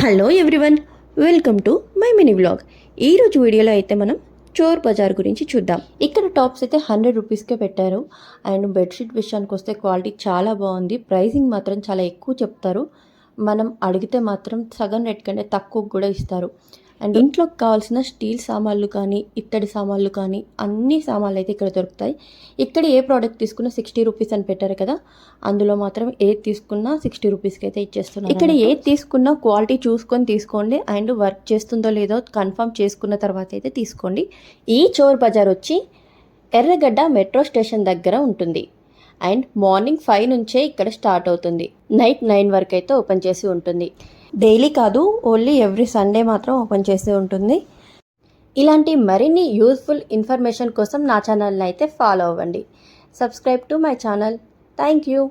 Hello everyone, welcome to my mini vlog. ఈరోజు వీడియోలో అయితే మనం చోర్ బజార్ గురించి చూద్దాం. ఇక్కడ టాప్స్ అయితే 100 రూపీస్కే పెట్టారు. అండ్ బెడ్షీట్ విషయానికి వస్తే క్వాలిటీ చాలా బాగుంది. ప్రైసింగ్ మాత్రం చాలా ఎక్కువ చెప్తారు. మనం అడిగితే మాత్రం సగం రేట్ కంటే తక్కువ కూడా ఇస్తారు. అండ్ ఇంట్లోకి కావాల్సిన స్టీల్ సామాన్లు కానీ ఇత్తడి సామాన్లు కానీ అన్ని సామాన్లు అయితే ఇక్కడ దొరుకుతాయి. ఇక్కడ ఏ ప్రోడక్ట్ తీసుకున్నా 60 రూపీస్ అని పెట్టారు కదా, అందులో మాత్రం ఏది తీసుకున్నా 60 రూపీస్కి అయితే ఇచ్చేస్తున్నారు. ఇక్కడ ఏది తీసుకున్నా క్వాలిటీ చూసుకొని తీసుకోండి. అండ్ వర్క్ చేస్తుందో లేదో కన్ఫర్మ్ చేసుకున్న తర్వాత అయితే తీసుకోండి. ఈ చోర్ బజార్ వచ్చి ఎర్రగడ్డ మెట్రో స్టేషన్ దగ్గర ఉంటుంది. అండ్ మార్నింగ్ 5 నుంచే ఇక్కడ స్టార్ట్ అవుతుంది. నైట్ 9 వరకు అయితే ఓపెన్ చేసి ఉంటుంది. డైలీ కాదు, ఓన్లీ ఎవ్రీ సండే మాత్రం ఓపెన్ చేసి ఉంటుంది. ఇలాంటి మరిన్ని యూస్ఫుల్ ఇన్ఫర్మేషన్ కోసం నా ఛానల్ని అయితే ఫాలో అవ్వండి. Subscribe to my channel. Thank you.